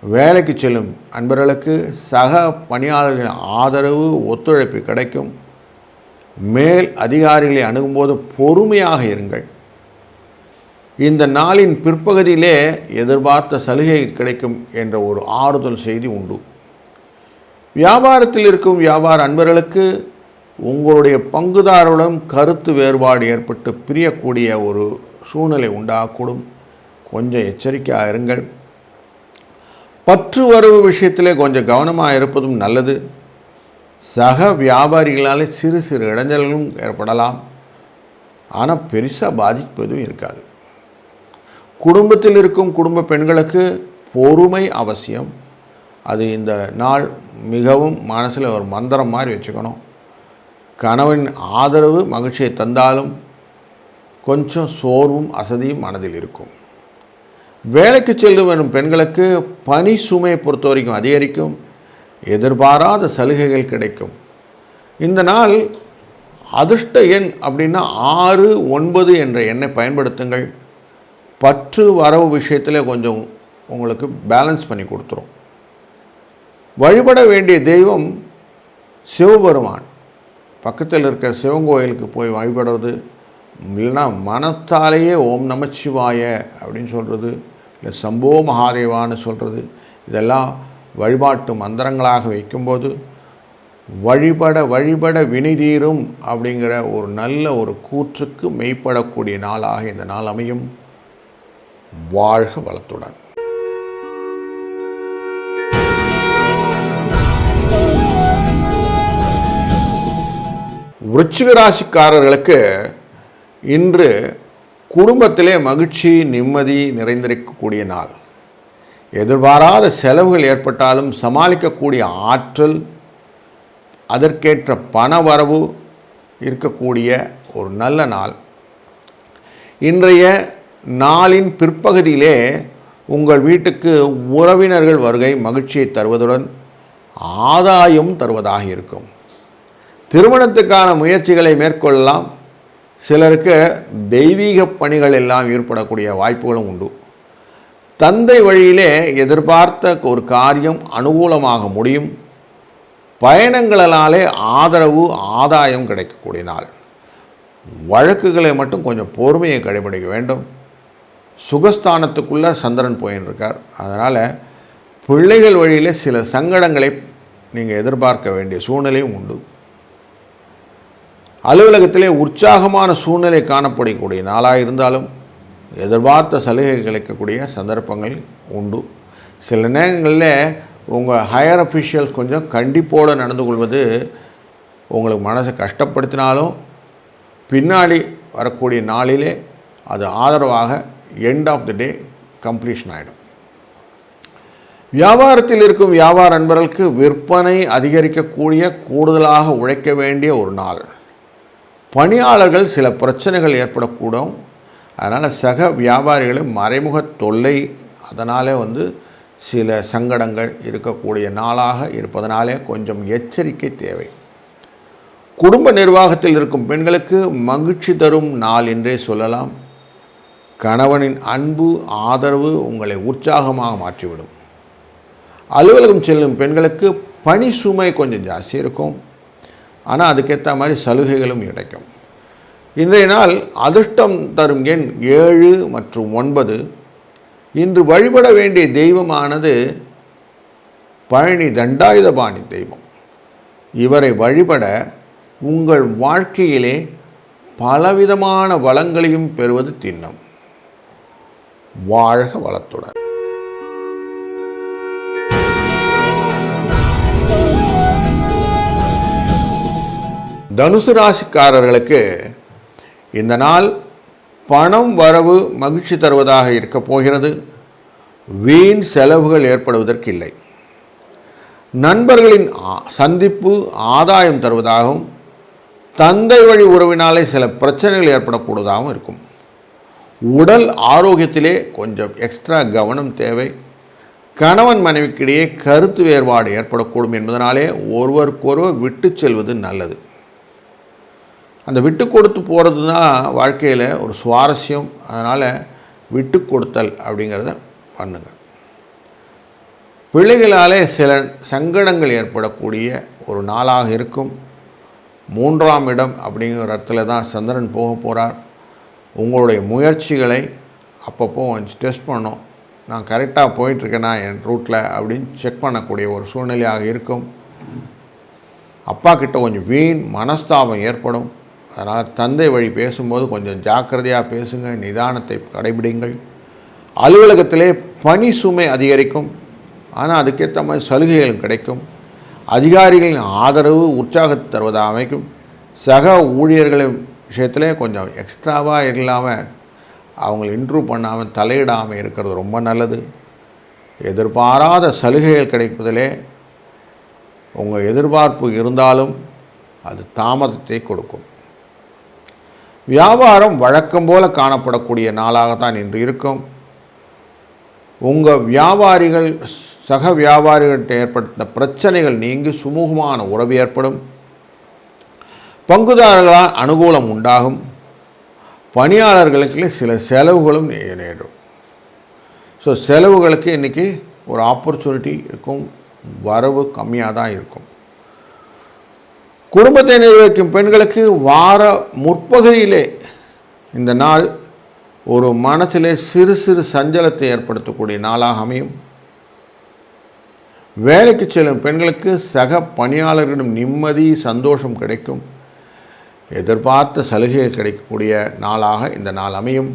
வேலைக்கு செல்லும் அன்பர்களுக்கு சக பணியாளர்களின் ஆதரவு ஒத்துழைப்பு கிடைக்கும். மேல் அதிகாரிகளை அணுகும்போது பொறுமையாக இருங்கள். இந்த நாளின் பிற்பகுதியிலே எதிர்பார்த்த சலுகை கிடைக்கும் என்ற ஒரு ஆறுதல் செய்தி உண்டு. வியாபாரத்தில் இருக்கும் வியாபார அன்பர்களுக்கு உங்களுடைய பங்குதாரருடன் கருத்து வேறுபாடு ஏற்பட்டு பிரியக்கூடிய ஒரு சூழ்நிலை உண்டாகக்கூடும். கொஞ்சம் எச்சரிக்கையாக இருங்கள். பற்று வரவு விஷயத்திலே கொஞ்சம் கவனமாக இருப்பதும் நல்லது. சக வியாபாரிகளால் சிறு சிறு இடைஞ்சல்களும் ஏற்படலாம், ஆனால் பெருசாக பாதிப்பதும் இருக்காது. குடும்பத்தில் இருக்கும் குடும்ப பெண்களுக்கு பொறுமை அவசியம். அது இந்த நாள் மிகவும் மனசில் ஒரு மந்திரம் மாதிரி வச்சுக்கணும். கணவனின் ஆதரவு மகிழ்ச்சியை தந்தாலும் கொஞ்சம் சோர்வும் அசதியும் மனதில் இருக்கும். வேலைக்கு செல்ல வரும் பெண்களுக்கு பணி சுமையை பொறுத்த வரைக்கும் அதிகரிக்கும். எதிர்பாராத சலுகைகள் கிடைக்கும். இந்த நாள் அதிர்ஷ்ட எண் அப்படின்னா 6, 9 என்ற எண்ணை பயன்படுத்துங்கள். பற்று வரவு விஷயத்தில் கொஞ்சம் உங்களுக்கு பேலன்ஸ் பண்ணி கொடுத்துரும். வழிபட வேண்டிய தெய்வம் சிவபெருமான். பக்கத்தில் இருக்க சிவன் கோயிலுக்கு போய் வழிபடுறது, இல்லைன்னா மனத்தாலேயே ஓம் நமச்சிவாய அப்படின்னு சொல்கிறது, இல்லை சம்போ மகாதேவான்னு சொல்கிறது, இதெல்லாம் வழிபாட்டு மந்திரங்களாக வைக்கும்போது வழிபட வழிபட வினை தீரும் அப்படிங்கிற ஒரு நல்ல ஒரு கூற்றுக்கு மெய்ப்படக்கூடிய நாளாக இந்த நாள் அமையும். வாழ்க வளத்துடன். விருச்சிக ராசிக்காரர்களுக்கு இன்று குடும்பத்திலே மகிழ்ச்சி நிம்மதி நிறைந்திருக்கக்கூடிய நாள். எதிர்பாராத செலவுகள் ஏற்பட்டாலும் சமாளிக்கக்கூடிய ஆற்றல், அதற்கேற்ற பண வரவு இருக்கக்கூடிய ஒரு நல்ல நாள். இன்றைய நாளின் பிற்பகுதியிலே உங்கள் வீட்டுக்கு உறவினர்கள் வருகை மகிழ்ச்சியை தருவதுடன் ஆதாயம் தருவதாக இருக்கும். திருமணத்துக்கான முயற்சிகளை மேற்கொள்ளலாம். சிலருக்கு தெய்வீக பணிகள் எல்லாம் ஈடுபடக்கூடிய வாய்ப்புகளும் உண்டு. தந்தை வழியிலே எதிர்பார்த்த ஒரு காரியம் அனுகூலமாக முடியும். பயணங்களாலே ஆதரவு ஆதாயம் கிடைக்கக்கூடிய நாள். வழக்குகளை மட்டும் கொஞ்சம் பொறுமையை கடைபிடிக்க வேண்டும். சுகஸ்தானத்துக்குள்ளே சந்திரன் போயின்னு இருக்கார். அதனால் பிள்ளைகள் வழியிலே சில சங்கடங்களை நீங்கள் எதிர்பார்க்க வேண்டிய சூழ்நிலையும் உண்டு. அலுவலகத்திலே உற்சாகமான சூழ்நிலை காணப்படக்கூடிய நாளாக இருந்தாலும் எதிர்பார்த்த சலுகை கிடைக்கக்கூடிய சந்தர்ப்பங்கள் உண்டு. சில நேரங்களில் உங்கள் ஹையர் அஃபிஷியல்ஸ் கொஞ்சம் கண்டிப்போடு நடந்து கொள்வது உங்களுக்கு மனசை கஷ்டப்படுத்தினாலும் பின்னாடி வரக்கூடிய நாளிலே அது ஆதரவாக end of the day completion ஆகிடும். வியாபாரத்தில் இருக்கும் வியாபார நண்பர்களுக்கு விற்பனை அதிகரிக்கக்கூடிய, கூடுதலாக உழைக்க வேண்டிய ஒரு நாள். பணியாளர்கள் சில பிரச்சனைகள் ஏற்படக்கூடும். அதனால் சக வியாபாரிகளும் மறைமுக தொல்லை, அதனாலே சில சங்கடங்கள் இருக்கக்கூடிய நாளாக இருப்பதனாலே கொஞ்சம் எச்சரிக்கை தேவை. குடும்ப நிர்வாகத்தில் இருக்கும் பெண்களுக்கு மகிழ்ச்சி தரும் நாள் என்றே சொல்லலாம். கணவனின் அன்பு, ஆதரவு உங்களை உற்சாகமாக மாற்றிவிடும். அலுவலகம் செல்லும் பெண்களுக்கு பணி சுமை கொஞ்சம் ஜாஸ்தி இருக்கும். ஆனால் அதுக்கேற்ற மாதிரி சலுகைகளும் கிடைக்கும். இன்றைய நாள் அதிர்ஷ்டம் தரும் எண் 7 மற்றும் 9. இன்று வழிபட வேண்டிய தெய்வமானது பழனி தண்டாயுதபாணி தெய்வம். இவரை வழிபட உங்கள் வாழ்க்கையிலே பலவிதமான வளங்களையும் பெறுவது திண்ணம். வாழ்க வளத்துடன். தனுசு ராசிக்காரர்களுக்கு இந்த நாள் பணம் வரவு மகிழ்ச்சி தருவதாக இருக்கப் போகிறது. வீண் செலவுகள் ஏற்படுவதற்கு இல்லை. நண்பர்களின் சந்திப்பு ஆதாயம் தருவதாகவும், தந்தை வழி உறவினாலே சில பிரச்சனைகள் ஏற்படக்கூடதாகவும் இருக்கும். உடல் ஆரோக்கியத்திலே கொஞ்சம் எக்ஸ்ட்ரா கவனம் தேவை. கணவன் மனைவிக்கிடையே கருத்து வேறுபாடு ஏற்படக்கூடும் என்பதனாலே ஒருவருக்கொருவர் விட்டு செல்வது நல்லது. அந்த விட்டு கொடுத்து போகிறது தான் வாழ்க்கையில் ஒரு சுவாரஸ்யம். அதனால் விட்டு கொடுத்தல் அப்படிங்கிறத பண்ணுங்கள். பிள்ளைகளாலே சில சங்கடங்கள் ஏற்படக்கூடிய ஒரு நாளாக இருக்கும். 3ஆம் இடம் அப்படிங்கிற இடத்துல தான் சந்திரன் போக போகிறார். உங்களுடைய முயற்சிகளை அப்பப்போ டெஸ்ட் பண்ணணும். நான் கரெக்டாக போயிட்டுருக்கேனா என் ரூட்டில் அப்படின்னு செக் பண்ணக்கூடிய ஒரு சூழ்நிலையாக இருக்கும். அப்பா கிட்ட கொஞ்சம் வீண் மனஸ்தாபம் ஏற்படும். அதனால் தந்தை வழி பேசும்போது கொஞ்சம் ஜாக்கிரதையாக பேசுங்க, நிதானத்தை கடைபிடிங்கள். அலுவலகத்திலே பணி சுமை அதிகரிக்கும். ஆனால் அதுக்கேற்ற மாதிரி சலுகைகள் கிடைக்கும். அதிகாரிகளின் ஆதரவு உற்சாகத்தை தருவதாக அமைக்கும். சக ஊழியர்களின் விஷயத்திலே கொஞ்சம் எக்ஸ்ட்ராவாக இல்லாமல் அவங்களை இன்ட்ரூவ் பண்ணாமல் தலையிடாமல் இருக்கிறது ரொம்ப நல்லது. எதிர்பாராத சலுகைகள் கிடைப்பதிலே உங்கள் எதிர்பார்ப்பு இருந்தாலும் அது தாமதத்தை கொடுக்கும். வியாபாரம் வழக்கம் போல காணப்படக்கூடிய நாளாகத்தான் இன்று இருக்கும். உங்கள் வியாபாரிகள் சக வியாபாரிகள்கிட்ட ஏற்படுத்த பிரச்சனைகள் நீங்கி சுமூகமான உறவு ஏற்படும். பங்குதாரர்களால் அனுகூலம் உண்டாகும். பணியாளர்களுக்கு சில செலவுகளும் நேரும். ஸோ செலவுகளுக்கு இன்றைக்கி ஒரு ஆப்பர்ச்சுனிட்டி இருக்கும். வரவு கம்மியாக தான் இருக்கும். குடும்பத்தை நிர்வகிக்கும் பெண்களுக்கு வார முற்பகுதியிலே இந்த நாள் ஒரு மனத்திலே சிறு சிறு சஞ்சலத்தை ஏற்படுத்தக்கூடிய நாளாக அமையும். வேலைக்கு செல்லும் பெண்களுக்கு சக பணியாளர்களிடம் நிம்மதி, சந்தோஷம் கிடைக்கும். எதிர்பார்த்த சலுகைகள் கிடைக்கக்கூடிய நாளாக இந்த நாள் அமையும்.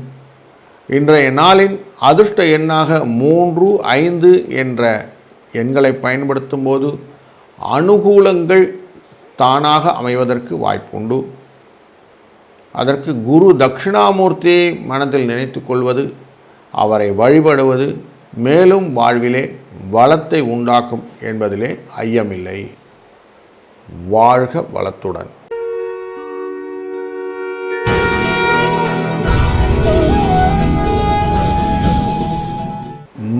இன்றைய நாளின் அதிர்ஷ்ட எண்ணாக 3, 5 என்ற எண்களை பயன்படுத்தும் போது அனுகூலங்கள் தானாக அமைவதற்கு வாய்ப்புண்டு. அதற்கு குரு தட்சிணாமூர்த்தியை மனதில் நினைத்து கொள்வது, அவரை வழிபடுவது மேலும் வாழ்விலே வளத்தை உண்டாக்கும் என்பதிலே ஐயமில்லை. வாழ்க வளத்துடன்.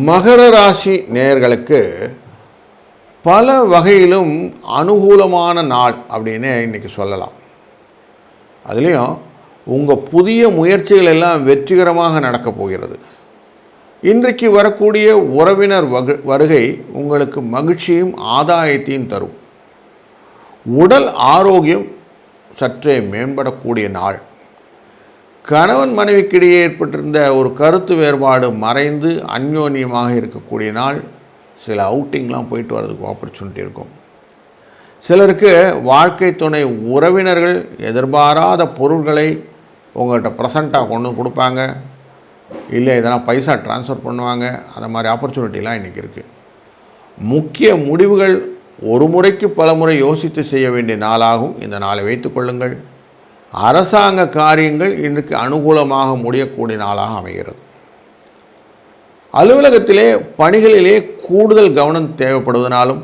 மகர ராசி நேயர்களுக்கு பல வகையிலும் அனுகூலமான நாள் அப்படின்னு இன்றைக்கி சொல்லலாம். அதுலேயும் உங்கள் புதிய முயற்சிகள் எல்லாம் வெற்றிகரமாக நடக்கப் போகிறது. இன்றைக்கு வரக்கூடிய உறவினர் வருகை உங்களுக்கு மகிழ்ச்சியும் ஆதாயத்தையும் தரும். உடல் ஆரோக்கியம் சற்றே மேம்படக்கூடிய நாள். கணவன் மனைவிக்கிடையே ஏற்பட்டிருந்த ஒரு கருத்து வேறுபாடு மறைந்து அந்யோன்யமாக இருக்கக்கூடிய நாள். சில அவுட்டிங்லாம் போயிட்டு வர்றதுக்கு ஆப்பர்ச்சுனிட்டி இருக்கும். சிலருக்கு வாழ்க்கை துணை உறவினர்கள் எதிர்பாராத பொருள்களை உங்கள்கிட்ட ப்ரெசண்ட்டாக கொண்டு கொடுப்பாங்க. இல்லை இதெல்லாம் பைசா ட்ரான்ஸ்ஃபர் பண்ணுவாங்க. அந்த மாதிரி ஆப்பர்ச்சுனிட்டிலாம் இன்றைக்கி இருக்குது. முக்கிய முடிவுகள் ஒரு முறைக்கு பல முறை யோசித்து செய்ய வேண்டிய நாளாகும் இந்த நாளை வைத்துக் கொள்ளுங்கள். அரசாங்க காரியங்கள் இன்றைக்கு அனுகூலமாக முடியக்கூடிய நாளாக அமைகிறது. அலுவலகத்திலே பணிகளிலே கூடுதல் கவனம் தேவைப்படுவதனாலும்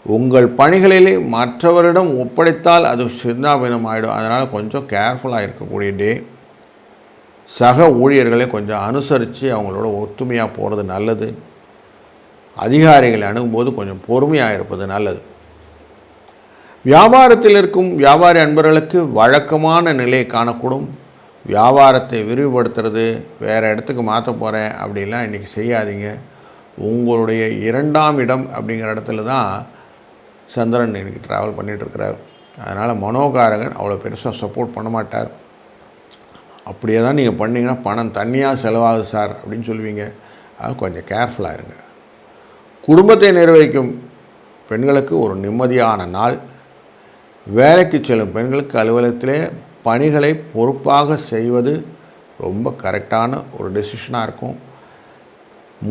உங்கள் பணிகளிலே மற்றவரிடம் ஒப்படைத்தால் அது சின்னாபின்னம் ஆகிடும். அதனால் கொஞ்சம் கேர்ஃபுல்லாக இருக்கக்கூடிய டே. சக ஊழியர்களை கொஞ்சம் அனுசரித்து அவங்களோட ஒத்துமையாக போகிறது நல்லது. அதிகாரிகளை அணுகும்போது கொஞ்சம் பொறுமையாக இருப்பது நல்லது. வியாபாரத்தில் இருக்கும் வியாபாரி அன்பர்களுக்கு வழக்கமான நிலை காணக்கூடும். வியாபாரத்தை விரிவுபடுத்துறது, வேறு இடத்துக்கு மாற்ற போகிறேன் அப்படிலாம் இன்றைக்கி செய்யாதீங்க. உங்களுடைய 2ஆம் இடம் அப்படிங்கிற இடத்துல தான் சந்திரன் இன்றைக்கி ட்ராவல் பண்ணிகிட்ருக்கிறார். அதனால் மனோகாரகன் அவ்வளோ பெருசாக சப்போர்ட் பண்ண மாட்டார். அப்படியே தான் நீங்கள் பண்ணிங்கன்னா பணம் தனியாக செலவாகுது சார் அப்படின்னு சொல்லுவீங்க. அது கொஞ்சம் கேர்ஃபுல்லாக இருங்க. குடும்பத்தை நிர்வகிக்கும் பெண்களுக்கு ஒரு நிம்மதியான நாள். வேலைக்கு செல்லும் பெண்களுக்கு அலுவலகத்திலே பணிகளை பொறுப்பாக செய்வது ரொம்ப கரெக்டான ஒரு டெசிஷனாக இருக்கும்.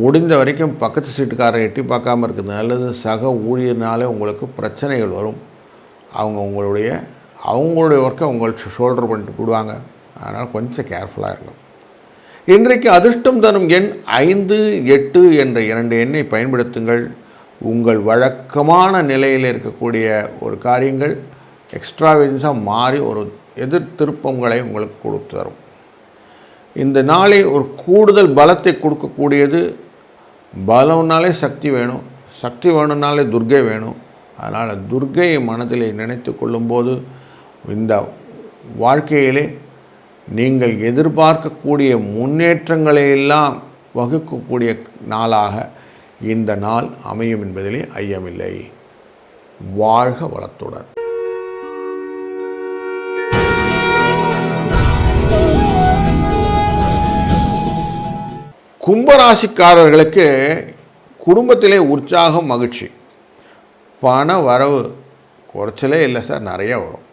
முடிந்த வரைக்கும் பக்கத்து சீட்டுக்காரரை எட்டி பார்க்காமல் இருக்கிறது நல்லது. சக ஊழியர்னாலே உங்களுக்கு பிரச்சனைகள் வரும். அவங்களுடைய ஒர்க்கை உங்களுக்கு ஷோல்டர் பண்ணிட்டு போடுவாங்க. அதனால் கொஞ்சம் கேர்ஃபுல்லாக இருக்கும். இன்றைக்கு அதிர்ஷ்டம் தரும் எண் 5, 8 என்ற 2 எண்ணை பயன்படுத்துங்கள். உங்கள் வழக்கமான நிலையில் இருக்கக்கூடிய ஒரு காரியங்கள் எக்ஸ்ட்ராவேஜன்ஸாக மாறி ஒரு எதிர் திருப்பங்களை உங்களுக்கு கொடுத்து தரும். இந்த நாளை ஒரு கூடுதல் பலத்தை கொடுக்கக்கூடியது. பலம்னாலே சக்தி வேணும், சக்தி வேணும்னாலே துர்க்கை வேணும். அதனால் துர்க்கையை மனதில் நினைத்து கொள்ளும்போது இந்த வாழ்க்கையிலே நீங்கள் எதிர்பார்க்கக்கூடிய முன்னேற்றங்களை எல்லாம் வகுக்கக்கூடிய நாளாக இந்த நாள் அமையும் என்பதிலே ஐயமில்லை. வாழ்க வளத்துடன். கும்பராசிக்காரர்களுக்கு குடும்பத்திலே உற்சாகம், மகிழ்ச்சி. பண வரவு குறைச்சலே இல்லை சார், நிறைய வரும்.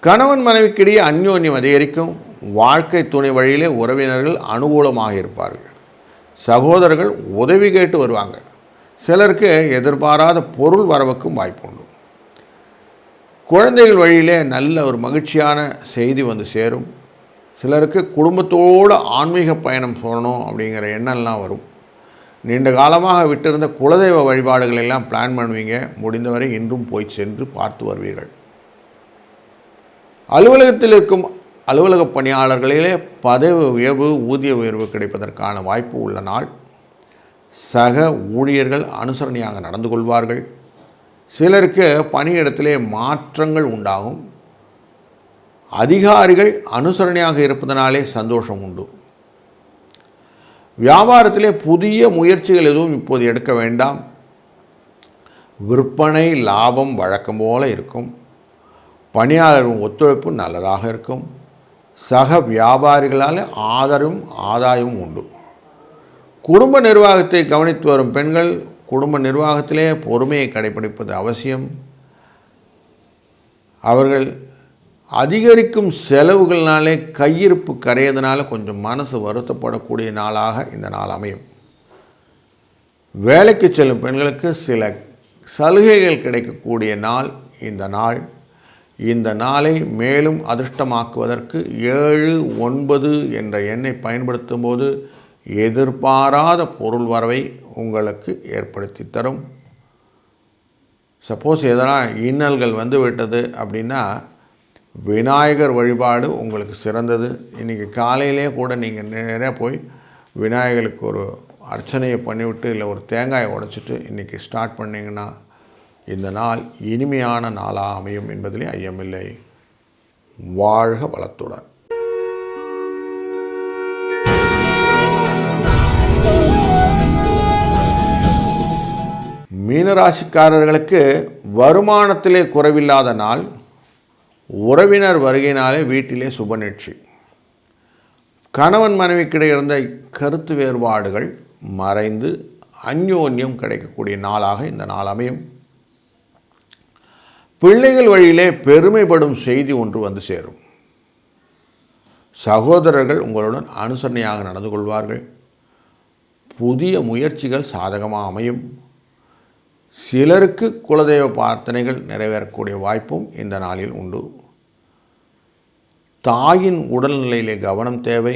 கணவன் மனைவிக்கிடையே அந்யோன்யம் அதிகரிக்கும். வாழ்க்கை துணை வழியிலே உறவினர்கள் அனுகூலமாக இருப்பார்கள். சகோதரர்கள் உதவி கேட்டு வருவாங்க. சிலருக்கு எதிர்பாராத பொருள் வரவுக்கும் வாய்ப்பு உண்டு. குழந்தைகள் வழியிலே நல்ல ஒரு மகிழ்ச்சியான செய்தி வந்து சேரும். சிலருக்கு குடும்பத்தோடு ஆன்மீக பயணம் போகணும் அப்படிங்கிற எண்ணம்லாம் வரும். நீண்ட காலமாக விட்டிருந்த குலதெய்வ வழிபாடுகள் எல்லாம் பிளான் பண்ணுவீங்க. முடிந்தவரை இன்றும் போய் சென்று பார்த்து வருவீர்கள். அலுவலகத்தில் இருக்கும் அலுவலக பணியாளர்களிலே பதவி உயர்வு, ஊதிய உயர்வு கிடைப்பதற்கான வாய்ப்பு உள்ள நாள். சக ஊழியர்கள் அனுசரணையாக நடந்து கொள்வார்கள். சிலருக்கு பணியிடத்திலே மாற்றங்கள் உண்டாகும். அதிகாரிகள் அனுசரணையாக இருப்பதனாலே சந்தோஷம் உண்டு. வியாபாரத்திலே புதிய முயற்சிகள் எதுவும் இப்போது எடுக்க வேண்டாம். விற்பனை லாபம் வழக்கம் போல இருக்கும். பணியாளர்கள் ஒத்துழைப்பு நல்லதாக இருக்கும். சக வியாபாரிகளால் ஆதாயமும் உண்டு. குடும்ப நிர்வாகத்தை கவனித்து வரும் பெண்கள் குடும்ப நிர்வாகத்திலே பொறுமையை கடைபிடிப்பது அவசியம். அவர்கள் அதிகரிக்கும் செலவுகள்னாலே கையிருப்பு கரையதுனால கொஞ்சம் மனசு வருத்தப்படக்கூடிய நாளாக இந்த நாள் அமையும். வேலைக்கு செல்லும் பெண்களுக்கு சில சலுகைகள் கிடைக்கக்கூடிய நாள் இந்த நாள். இந்த நாளை மேலும் அதிர்ஷ்டமாக்குவதற்கு 7, 9 என்ற எண்ணை பயன்படுத்தும் போது எதிர்பாராத பொருள் வரவை உங்களுக்கு ஏற்படுத்தி தரும். சப்போஸ் எதனா இன்னல்கள் வந்து விட்டது அப்படின்னா விநாயகர் வழிபாடு உங்களுக்கு சிறந்தது. இன்றைக்கி காலையிலே கூட நீங்கள் நிறைய போய் விநாயகருக்கு ஒரு அர்ச்சனையை பண்ணிவிட்டு இல்லை ஒரு தேங்காயை உடைச்சிட்டு இன்றைக்கி ஸ்டார்ட் பண்ணிங்கன்னா இந்த நாள் இனிமையான நாளாக அமையும் என்பதிலே ஐயமில்லை. வாழ்க வளத்துடன். மீனராசிக்காரர்களுக்கு வருமானத்திலே குறைவில்லாத நாள். உறவினர் வருகையினாலே வீட்டிலே சுப நிகழ்ச்சி. கணவன் மனைவிக்கிடையே இருந்த கருத்து வேறுபாடுகள் மறைந்து அந்யோன்யம் கிடைக்கக்கூடிய நாளாக இந்த நாள் அமையும். பிள்ளைகள் வழியிலே பெருமைப்படும் செய்தி ஒன்று வந்து சேரும். சகோதரர்கள் உங்களுடன் அனுசரணையாக நடந்து கொள்வார்கள். புதிய முயற்சிகள் சாதகமாக அமையும். சிலருக்கு குலதெய்வ பிரார்த்தனைகள் நிறைவேறக்கூடிய வாய்ப்பும் இந்த நாளில் உண்டு. தாயின் உடல்நிலையிலே கவனம் தேவை.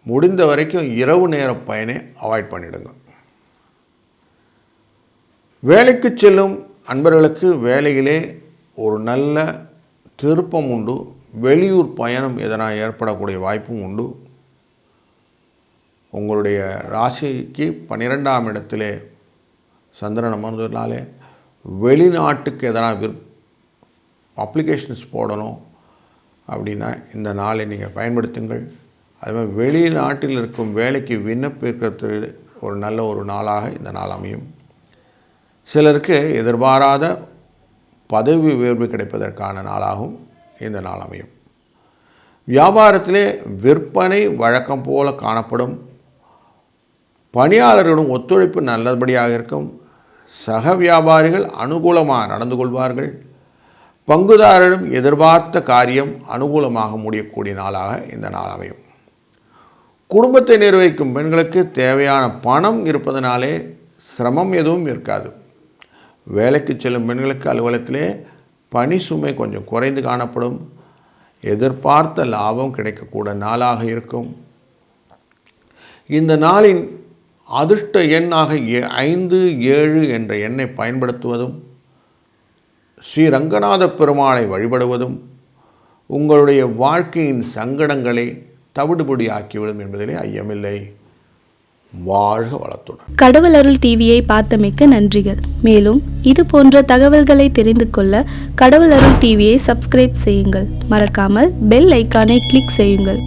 முடிந்த வரைக்கும் இரவு நேர பயனை அவாய்ட் பண்ணிடுங்க. வேலைக்கு செல்லும் அன்பர்களுக்கு வேலையிலே ஒரு நல்ல திருப்பம் உண்டு. வெளியூர் பயணம் எதனால் ஏற்படக்கூடிய வாய்ப்பும் உண்டு. உங்களுடைய ராசிக்கு 12ஆம் இடத்திலே சந்திரன் அமர்ந்ததுனாலே வெளிநாட்டுக்கு எதனால் அப்ளிகேஷன்ஸ் போடணும் அப்படின்னா இந்த நாளை நீங்கள் பயன்படுத்துங்கள். அதுமாதிரி வெளிநாட்டில் இருக்கும் வேலைக்கு விண்ணப்பிக்கிறது ஒரு நல்ல ஒரு நாளாக இந்த நாள் அமையும். சிலருக்கு எதிர்பாராத பதவி உயர்வு கிடைப்பதற்கான நாளாகவும் இந்த நாள் அமையும். வியாபாரத்திலே விற்பனை வழக்கம் போல காணப்படும். பணியாளர்களிடம் ஒத்துழைப்பு நல்லபடியாக இருக்கும். சக வியாபாரிகள் அனுகூலமாக நடந்து கொள்வார்கள். பங்குதாரரிடம் எதிர்பார்த்த காரியம் அனுகூலமாக முடியக்கூடிய நாளாக இந்த நாள் அமையும். குடும்பத்தை நிர்வகிக்கும் பெண்களுக்கு தேவையான பணம் இருப்பதனாலே சிரமம் எதுவும் இருக்காது. வேலைக்கு செல்லும் பெண்களுக்கு அலுவலகத்திலே பணி சுமை கொஞ்சம் குறைந்து காணப்படும். எதிர்பார்த்த லாபம் கிடைக்கக்கூடிய நாளாக இருக்கும். இந்த நாளின் அதிர்ஷ்ட எண்ணாக 5, 7 என்ற எண்ணை பயன்படுத்துவதும் ஸ்ரீரங்கநாத பெருமாளை வழிபடுவதும் உங்களுடைய வாழ்க்கையின் சங்கடங்களை தவிடுபடி ஆக்கிவிடும் என்பதிலே ஐயமில்லை. வாழ்க வளத்துடன். கடவுள் அருள் டிவியை பார்த்தமைக்கு நன்றிகள். மேலும் இது போன்ற தகவல்களை தெரிந்து கொள்ள கடவுள் அருள் டிவியை சப்ஸ்கிரைப் செய்யுங்கள். மறக்காமல் பெல் ஐக்கானை கிளிக் செய்யுங்கள்.